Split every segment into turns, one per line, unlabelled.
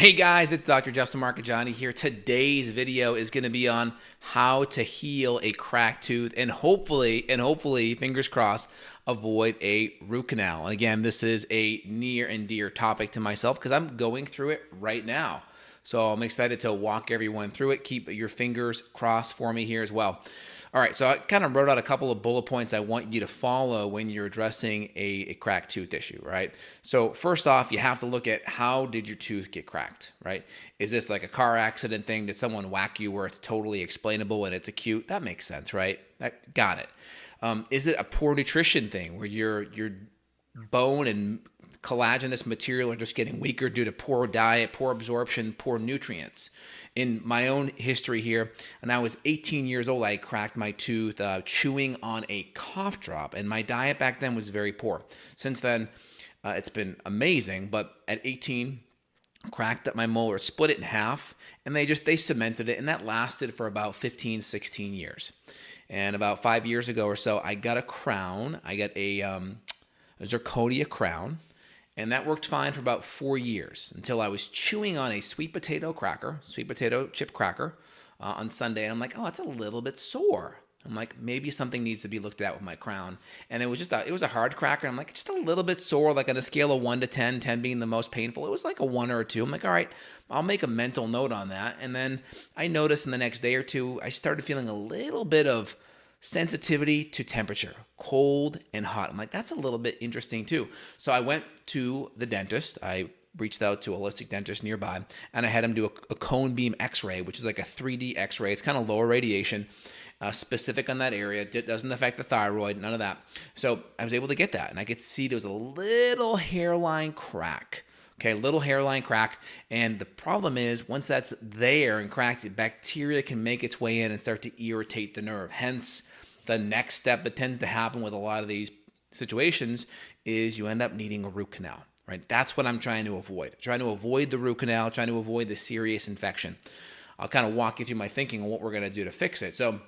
Hey guys, it's Dr. Justin Marchegiani here. Today's video is going to be on how to heal a cracked tooth and hopefully, fingers crossed, avoid a root canal. And again, this is a near and dear topic to myself because I'm going through it right now. So I'm excited to walk everyone through it. Keep your fingers crossed for me here as well. All right, so I kind of wrote out a couple of bullet points I want you to follow when you're addressing a cracked tooth issue, right? So first off, you have to look at how did your tooth get cracked, right? Is this like a car accident thing? Did someone whack you where it's totally explainable and it's acute? That makes sense, right? Got it. Is it a poor nutrition thing where your bone and collagenous material are just getting weaker due to poor diet, poor absorption, poor nutrients? In my own history here, when I was 18 years old, I cracked my tooth chewing on a cough drop, and my diet back then was very poor. Since then, it's been amazing, but at 18, cracked up my molar, split it in half, and they cemented it, and that lasted for about 15, 16 years. And about 5 years ago or so, I got a crown. I got a zirconia crown. And that worked fine for about 4 years until I was chewing on a sweet potato chip cracker on Sunday. And I'm like, oh, it's a little bit sore. I'm like, maybe something needs to be looked at with my crown. And it was a hard cracker. I'm like, just a little bit sore, like on a scale of 1 to 10, 10 being the most painful. It was like a 1 or a 2. I'm like, all right, I'll make a mental note on that. And then I noticed in the next day or two, I started feeling a little bit of sensitivity to temperature, cold and hot. I'm like, that's a little bit interesting too. So I went to the dentist. I reached out to a holistic dentist nearby, and I had him do a cone beam x-ray, which is like a 3D x-ray. It's kind of lower radiation, specific on that area. It doesn't affect the thyroid, none of that. So I was able to get that, and I could see there was a little hairline crack. Okay, little hairline crack. And the problem is, once that's there and cracked, bacteria can make its way in and start to irritate the nerve. Hence, the next step that tends to happen with a lot of these situations is you end up needing a root canal, right? That's what I'm trying to avoid. Trying to avoid the root canal, trying to avoid the serious infection. I'll kind of walk you through my thinking on what we're going to do to fix it. So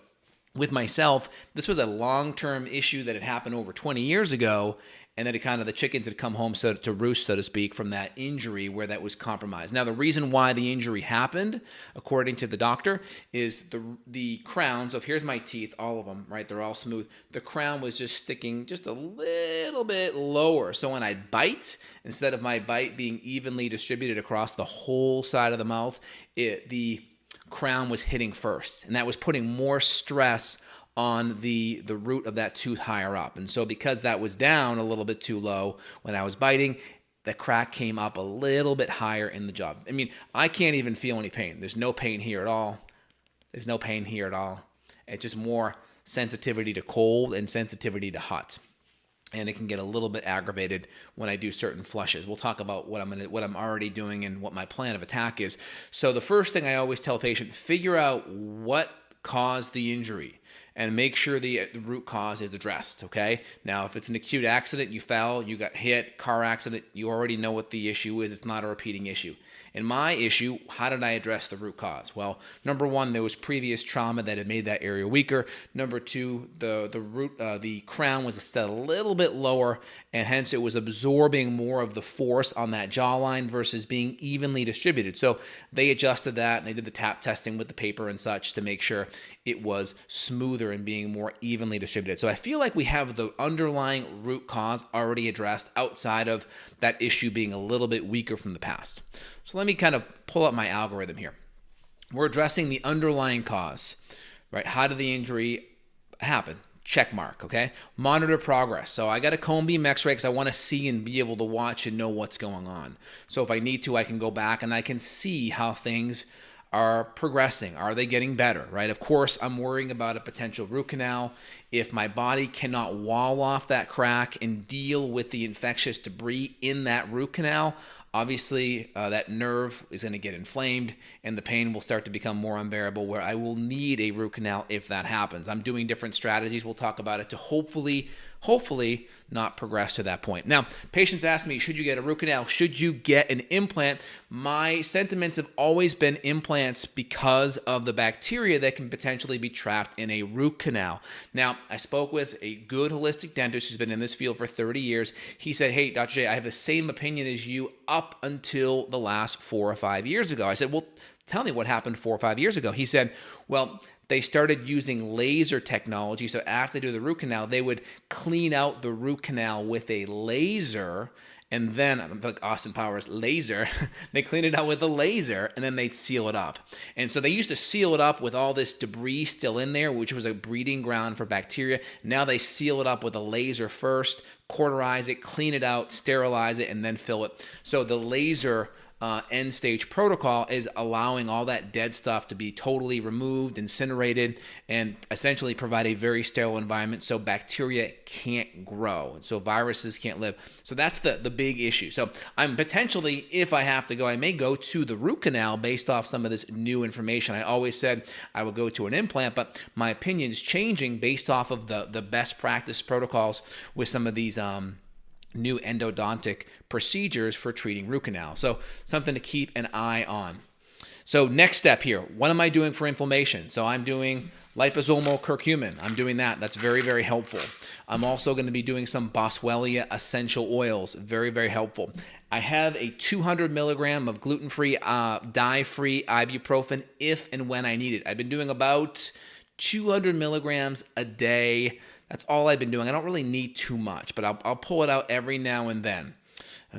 with myself, this was a long-term issue that had happened over 20 years ago, and then the chickens had come home to roost, so to speak, from that injury where that was compromised. Now, the reason why the injury happened, according to the doctor, is the crown. So if here's my teeth, all of them, right? They're all smooth. The crown was just sticking just a little bit lower. So when I bite, instead of my bite being evenly distributed across the whole side of the mouth, the crown was hitting first, and that was putting more stress on the root of that tooth higher up. And so because that was down a little bit too low when I was biting, the crack came up a little bit higher in the jaw. I mean, I can't even feel any pain. There's no pain here at all. There's no pain here at all. It's just more sensitivity to cold and sensitivity to hot. And it can get a little bit aggravated when I do certain flushes. We'll talk about what I'm already doing and what my plan of attack is. So the first thing I always tell a patient, figure out what caused the injury and make sure the root cause is addressed, okay? Now, if it's an acute accident, you fell, you got hit, car accident, you already know what the issue is. It's not a repeating issue. In my issue, how did I address the root cause? Well, number one, there was previous trauma that had made that area weaker. Number two, the crown was set a little bit lower, and hence it was absorbing more of the force on that jawline versus being evenly distributed. So they adjusted that, and they did the tap testing with the paper and such to make sure it was smoother and being more evenly distributed. So I feel like we have the underlying root cause already addressed outside of that issue being a little bit weaker from the past. So let me kind of pull up my algorithm here. We're addressing the underlying cause, right? How did the injury happen? Check mark, okay? Monitor progress. So I got a cone beam x-ray because I want to see and be able to watch and know what's going on. So if I need to, I can go back and I can see how things are progressing. Are they getting better, right? Of course, I'm worrying about a potential root canal. If my body cannot wall off that crack and deal with the infectious debris in that root canal, obviously that nerve is going to get inflamed and the pain will start to become more unbearable where I will need a root canal if that happens. I'm doing different strategies. We'll talk about it to hopefully hopefully not progress to that point. Now, patients ask me, should you get a root canal? Should you get an implant? My sentiments have always been implants because of the bacteria that can potentially be trapped in a root canal. Now, I spoke with a good holistic dentist who's been in this field for 30 years. He said, hey, Dr. J, I have the same opinion as you up until the last 4 or 5 years ago. I said, well, tell me what happened 4 or 5 years ago. He said, well, they started using laser technology. So after they do the root canal, they would clean out the root canal with a laser. And then, I'm like Austin Powers, laser, they clean it out with a laser, and then they'd seal it up. And so they used to seal it up with all this debris still in there, which was a breeding ground for bacteria. Now they seal it up with a laser first, cauterize it, clean it out, sterilize it, and then fill it. So the laser end stage protocol is allowing all that dead stuff to be totally removed, incinerated, and essentially provide a very sterile environment so bacteria can't grow, and so viruses can't live. So that's the big issue. So I'm potentially, if I have to go, I may go to the root canal based off some of this new information. I always said I would go to an implant, but my opinion is changing based off of the best practice protocols with some of these new endodontic procedures for treating root canal. So something to keep an eye on. So next step here, what am I doing for inflammation? So I'm doing liposomal curcumin. I'm doing that. That's very, very helpful. I'm also going to be doing some Boswellia essential oils. Very, very helpful. I have a 200 milligram of gluten-free, dye-free ibuprofen if and when I need it. I've been doing about 200 milligrams a day. That's all I've been doing. I don't really need too much, but I'll pull it out every now and then.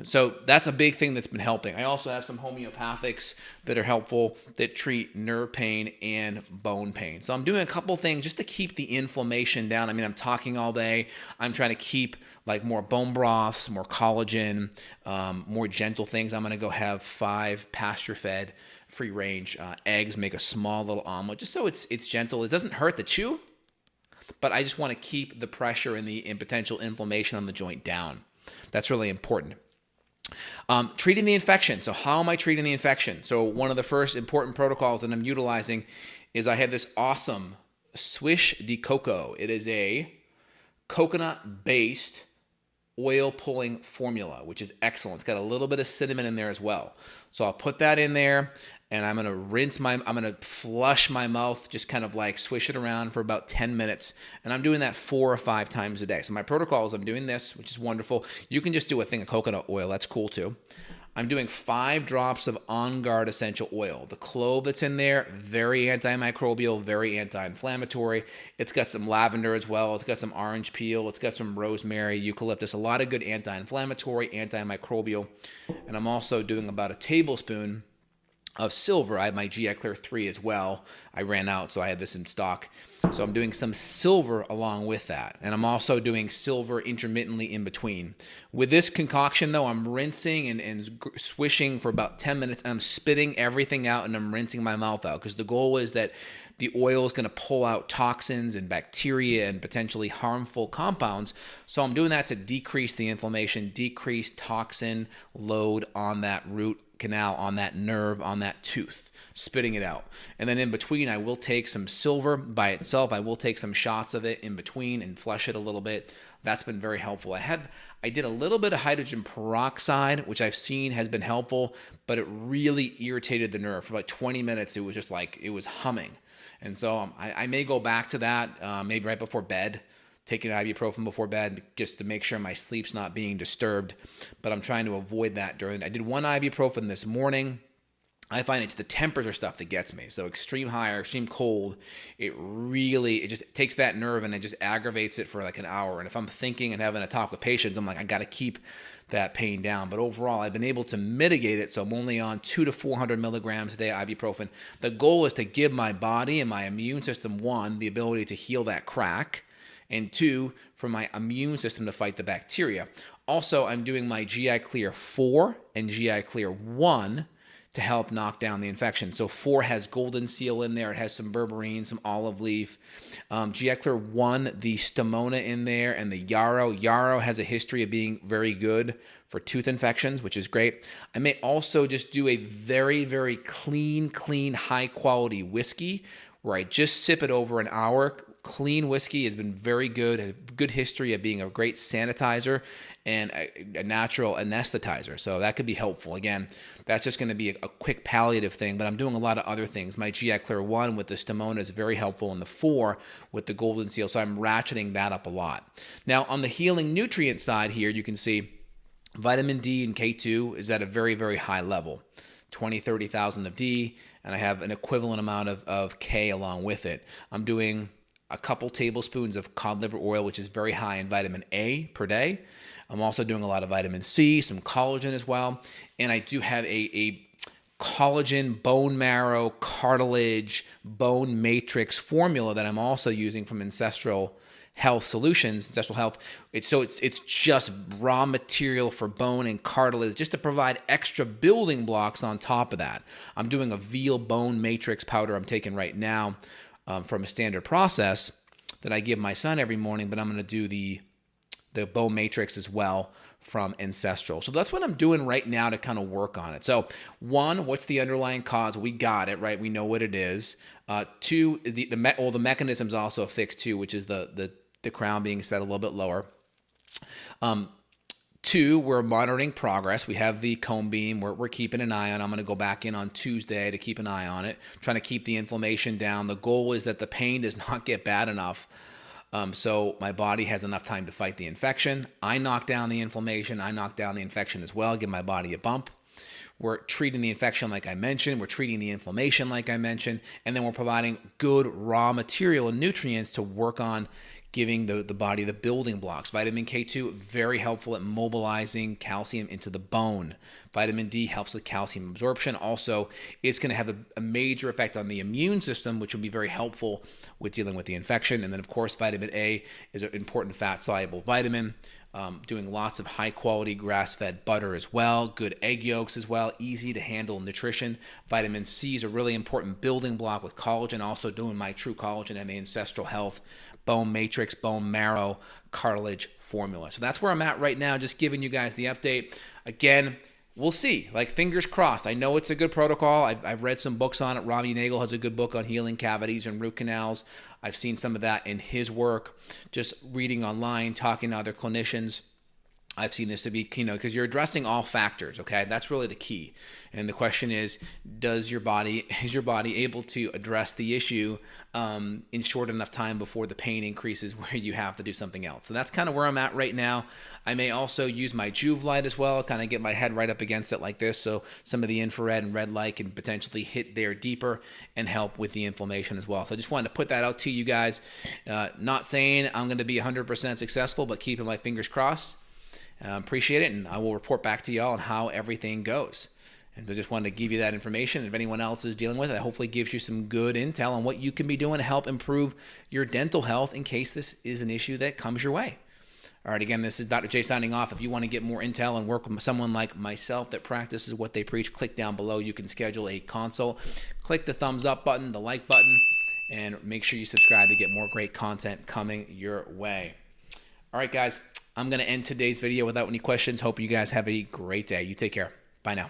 So that's a big thing that's been helping. I also have some homeopathics that are helpful that treat nerve pain and bone pain. So I'm doing a couple things just to keep the inflammation down. I mean, I'm talking all day. I'm trying to keep like more bone broths, more collagen, more gentle things. I'm going to go have 5 pasture-fed, free-range eggs, make a small little omelet, just so it's gentle. It doesn't hurt to chew, but I just want to keep the pressure and the potential inflammation on the joint down. That's really important. Treating the infection. So how am I treating the infection? So one of the first important protocols that I'm utilizing is I have this awesome Swish de Coco. It is a coconut-based oil pulling formula, which is excellent. It's got a little bit of cinnamon in there as well. So I'll put that in there, and I'm going to flush my mouth, just kind of like swish it around for about 10 minutes. And I'm doing that 4 or 5 times a day. So my protocol is I'm doing this, which is wonderful. You can just do a thing of coconut oil. That's cool too. I'm doing 5 drops of On Guard essential oil. The clove that's in there, very antimicrobial, very anti-inflammatory. It's got some lavender as well. It's got some orange peel. It's got some rosemary, eucalyptus, a lot of good anti-inflammatory, antimicrobial. And I'm also doing about a tablespoon of silver. I have my GI Clear 3 as well. I ran out, so I had this in stock. So I'm doing some silver along with that. And I'm also doing silver intermittently in between. With this concoction, though, I'm rinsing and swishing for about 10 minutes. And I'm spitting everything out, and I'm rinsing my mouth out. Because the goal is that the oil is going to pull out toxins and bacteria and potentially harmful compounds. So I'm doing that to decrease the inflammation, decrease toxin load on that root canal, on that nerve, on that tooth, spitting it out. And then in between, I will take some silver by itself. I will take some shots of it in between and flush it a little bit. That's been very helpful. I did a little bit of hydrogen peroxide, which I've seen has been helpful, but it really irritated the nerve. For about 20 minutes, it was just like, it was humming. And so I may go back to that, maybe right before bed, taking ibuprofen before bed just to make sure my sleep's not being disturbed. But I'm trying to avoid that I did 1 ibuprofen this morning. I find it's the temperature stuff that gets me. So extreme high or extreme cold, it just takes that nerve and it just aggravates it for like an hour. And if I'm thinking and having a talk with patients, I'm like, I got to keep that pain down. But overall, I've been able to mitigate it. So I'm only on 200 to 400 milligrams a day of ibuprofen. The goal is to give my body and my immune system, 1, the ability to heal that crack, and 2, for my immune system to fight the bacteria. Also, I'm doing my GI Clear 4 and GI Clear 1 to help knock down the infection. So 4 has golden seal in there. It has some berberine, some olive leaf. GI Clear 1, the stomona in there, and the yarrow. Yarrow has a history of being very good for tooth infections, which is great. I may also just do a very, very clean, high-quality whiskey where I just sip it over an hour. Clean whiskey has been very good, has good history of being a great sanitizer and a natural anesthetizer. So that could be helpful. Again, that's just going to be a quick palliative thing, but I'm doing a lot of other things. My GI Clear 1 with the Stamona is very helpful, and the 4 with the Golden Seal. So I'm ratcheting that up a lot. Now, on the healing nutrient side here, you can see vitamin D and K2 is at a very, very high level, 20, 30,000 of D, and I have an equivalent amount of K along with it. I'm doing a couple tablespoons of cod liver oil, which is very high in vitamin A per day. I'm also doing a lot of vitamin C, some collagen as well, and I do have a collagen, bone marrow, cartilage, bone matrix formula that I'm also using from Ancestral Health Solutions, Ancestral Health. It's just raw material for bone and cartilage, just to provide extra building blocks on top of that. I'm doing a veal bone matrix powder I'm taking right now from a standard process that I give my son every morning, but I'm going to do the bone matrix as well from Ancestral. So that's what I'm doing right now to kind of work on it. So 1, what's the underlying cause? We got it, right? We know what it is. 2, the mechanism's also fixed too, which is the crown being set a little bit lower. 2, we're monitoring progress. We have the cone beam. We're keeping an eye on. I'm going to go back in on Tuesday to keep an eye on it, trying to keep the inflammation down. The goal is that the pain does not get bad enough so my body has enough time to fight the infection. I knock down the inflammation. I knock down the infection as well, give my body a bump. We're treating the infection like I mentioned. We're treating the inflammation like I mentioned. And then we're providing good raw material and nutrients to work on giving the body the building blocks. Vitamin K2, very helpful at mobilizing calcium into the bone. Vitamin D helps with calcium absorption. Also, it's going to have a major effect on the immune system, which will be very helpful with dealing with the infection. And then, of course, vitamin A is an important fat-soluble vitamin. Doing lots of high-quality grass-fed butter as well, good egg yolks as well, easy-to-handle nutrition. Vitamin C is a really important building block with collagen, also doing my True Collagen and the Ancestral Health bone matrix, bone marrow, cartilage formula. So that's where I'm at right now, just giving you guys the update. Again, we'll see. Like, fingers crossed. I know it's a good protocol. I've read some books on it. Robbie Nagel has a good book on healing cavities and root canals. I've seen some of that in his work, just reading online, talking to other clinicians. I've seen this to be, because you're addressing all factors, okay? That's really the key. And the question is your body able to address the issue in short enough time before the pain increases where you have to do something else? So that's kind of where I'm at right now. I may also use my Juve light as well, kind of get my head right up against it like this, so some of the infrared and red light can potentially hit there deeper and help with the inflammation as well. So I just wanted to put that out to you guys. Not saying I'm going to be 100% successful, but keeping my fingers crossed. Appreciate it, and I will report back to y'all on how everything goes. And so just wanted to give you that information. If anyone else is dealing with it, hopefully gives you some good intel on what you can be doing to help improve your dental health in case this is an issue that comes your way. All right, again, this is Dr. J signing off. If you want to get more intel and work with someone like myself that practices what they preach, click down below. You can schedule a consult. Click the thumbs up button, the like button, and make sure you subscribe to get more great content coming your way. All right, guys. I'm going to end today's video without any questions. Hope you guys have a great day. You take care. Bye now.